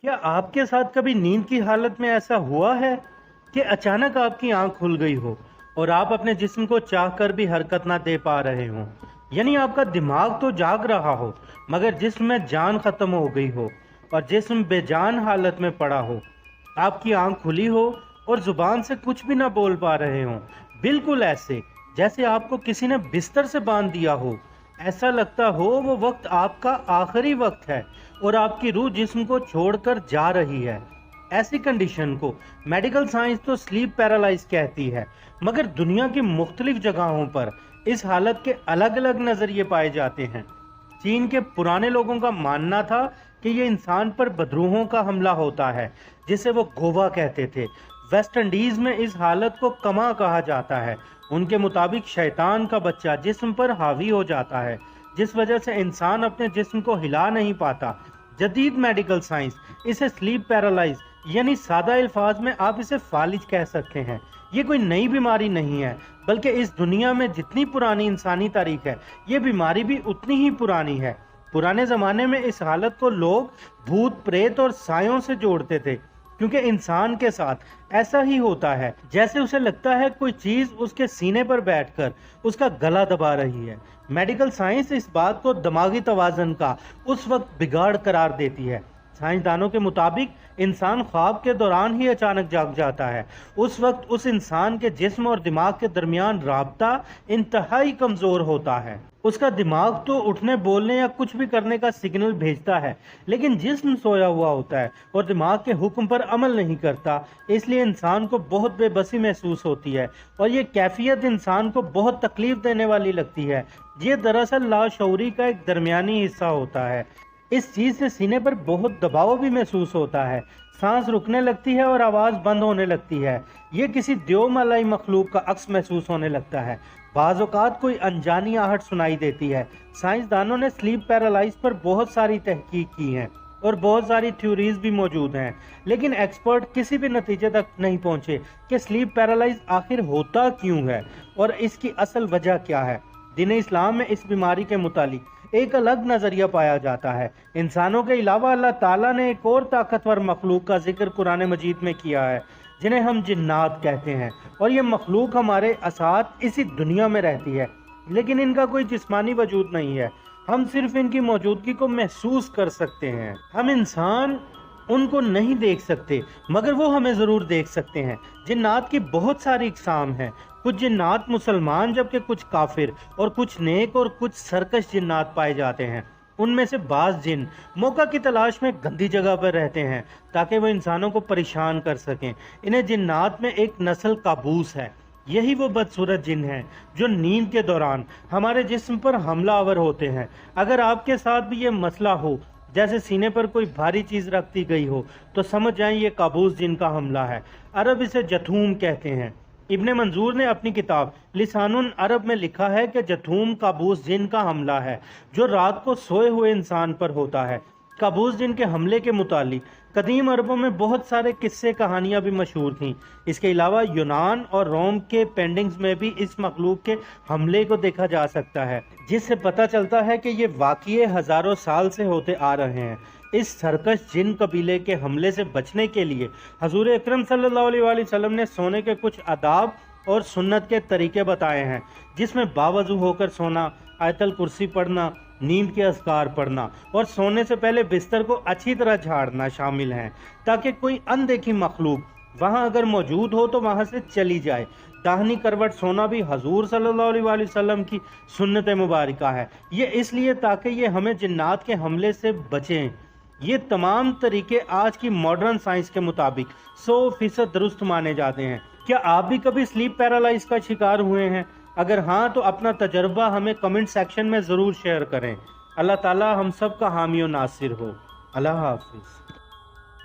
क्या आपके साथ कभी नींद की हालत में ऐसा हुआ है कि अचानक आपकी आंख खुल गई हो और आप अपने जिस्म को चाह कर भी हरकत ना दे पा रहे हो? यानी आपका दिमाग तो जाग रहा हो मगर जिस्म में जान खत्म हो गई हो और जिस्म बेजान हालत में पड़ा हो। आपकी आंख खुली हो और जुबान से कुछ भी ना बोल पा रहे हो, बिल्कुल ऐसे जैसे आपको किसी ने बिस्तर से बांध दिया हो। ऐसा लगता हो वो वक्त आपका आखिरी वक्त है और आपकी रूह जिस्म को छोड़कर जा रही है। ऐसी कंडीशन को मेडिकल साइंस तो स्लीप पैरालाइज कहती है, मगर दुनिया की मुख्तलिफ जगहों पर इस हालत के अलग अलग नजरिए पाए जाते हैं। चीन के पुराने लोगों का मानना था कि ये इंसान पर बदरूहों का हमला होता है, जिसे वो गोवा कहते थे। वेस्ट इंडीज में इस हालत को कमा कहा जाता है। उनके मुताबिक शैतान का बच्चा जिस्म पर हावी हो जाता है, जिस वजह से इंसान अपने जिस्म को हिला नहीं पाता। जदीद मेडिकल साइंस इसे स्लीप पैरालाइज यानी सादा अल्फाज में आप इसे फालिज कह सकते हैं। ये कोई नई बीमारी नहीं है, बल्कि इस दुनिया में जितनी पुरानी इंसानी तारीख है, ये बीमारी भी उतनी ही पुरानी है। पुराने ज़माने में इस हालत को लोग भूत प्रेत और सायों से जोड़ते थे, क्योंकि इंसान के साथ ऐसा ही होता है जैसे उसे लगता है कोई चीज़ उसके सीने पर बैठकर उसका गला दबा रही है। मेडिकल साइंस इस बात को दिमागी तवाज़न का उस वक्त बिगाड़ करार देती है। साइंसदानों के मुताबिक इंसान ख्वाब के दौरान ही अचानक जाग जाता है। उस वक्त उस इंसान के जिस्म और दिमाग के दरमियान राब्ता इंतहाई कमज़ोर होता है। उसका दिमाग तो उठने बोलने या कुछ भी करने का सिग्नल भेजता है, लेकिन जिस्म सोया हुआ होता है और दिमाग के हुक्म पर अमल नहीं करता। इसलिए इंसान को बहुत बेबसी महसूस होती है और ये कैफियत इंसान को बहुत तकलीफ देने वाली लगती है। ये दरअसल लाशऊरी का एक दरमियानी हिस्सा होता है। इस चीज़ से सीने पर बहुत दबाव भी महसूस होता है, सांस रुकने लगती है और आवाज़ बंद होने लगती है। ये किसी द्योमलाई मखलूक का अक्स महसूस होने लगता है। बाज़ औक़ात कोई अनजानी आहट सुनाई देती है। साइंसदानों ने स्लीप पैरालाइज पर बहुत सारी तहकीक की हैं और बहुत सारी थ्योरीज भी मौजूद हैं, लेकिन एक्सपर्ट किसी भी नतीजे तक नहीं पहुँचे कि स्लीप पैरालाइज आखिर होता क्यों है और इसकी असल वजह क्या है। दीन इस्लाम में इस बीमारी के मुतालिक एक अलग नज़रिया पाया जाता है। इंसानों के अलावा अल्लाह ताला ने एक और ताकतवर मखलूक का जिक्र कुरान मजीद में किया है, जिन्हें हम जिन्नात कहते हैं, और ये मखलूक हमारे साथ इसी दुनिया में रहती है, लेकिन इनका कोई जिस्मानी वजूद नहीं है। हम सिर्फ इनकी मौजूदगी को महसूस कर सकते हैं। हम इंसान उनको नहीं देख सकते, मगर वो हमें ज़रूर देख सकते हैं। जिन्नात की बहुत सारी इकसाम हैं। कुछ जिन्नात मुसलमान जबकि कुछ काफिर और कुछ नेक और कुछ सरकश जिन्नात पाए जाते हैं। उनमें से बाज़ जिन मौका की तलाश में गंदी जगह पर रहते हैं ताकि वो इंसानों को परेशान कर सकें। इन्हें जिन्नात में एक नस्ल काबूस है। यही वो बदसूरत जिन हैं जो नींद के दौरान हमारे जिस्म पर हमलावर होते हैं। अगर आपके साथ भी ये मसला हो, जैसे सीने पर कोई भारी चीज़ रख दी गई हो, तो समझ जाएं ये काबूस जिन का हमला है। अरब इसे जथूम कहते हैं। इब्ने मंजूर ने अपनी किताब लिसानुन अरब में लिखा है कि जथूम काबूस जिन का हमला है जो रात को सोए हुए इंसान पर होता है। काबूस जिन के हमले के मुतालिक कदीम अरबों में बहुत सारे किस्से कहानियां भी मशहूर थीं। इसके अलावा यूनान और रोम के पेंटिंग्स में भी इस मखलूक के हमले को देखा जा सकता है, जिससे पता चलता है कि ये वाक़ये हज़ारों साल से होते आ रहे हैं। इस सरकश जिन कबीले के हमले से बचने के लिए हजूर अकरम सल्लल्लाहु अलैहि वसल्लम ने सोने के कुछ आदाब और सुन्नत के तरीके बताए हैं, जिसमें बावजू होकर सोना, आयतल कुर्सी पढ़ना, नींद के अज़कार पढ़ना और सोने से पहले बिस्तर को अच्छी तरह झाड़ना शामिल हैं, ताकि कोई अनदेखी मखलूक वहाँ अगर मौजूद हो तो वहाँ से चली जाए। दाहिनी करवट सोना भी हजूर सल्लल्लाहु अलैहि वसल्लम की सुन्नत मुबारका है। ये इसलिए ताकि ये हमें जिन्नात के हमले से बचें। ये तमाम तरीके आज की मॉडर्न साइंस के मुताबिक 100% दुरुस्त माने जाते हैं। क्या आप भी कभी स्लीप पैरालाइज का शिकार हुए हैं? अगर हाँ, तो अपना तजर्बा हमें कमेंट सेक्शन में ज़रूर शेयर करें। अल्लाह ताला हम सब का हामी और नासिर हो। अल्लाह हाफिज़।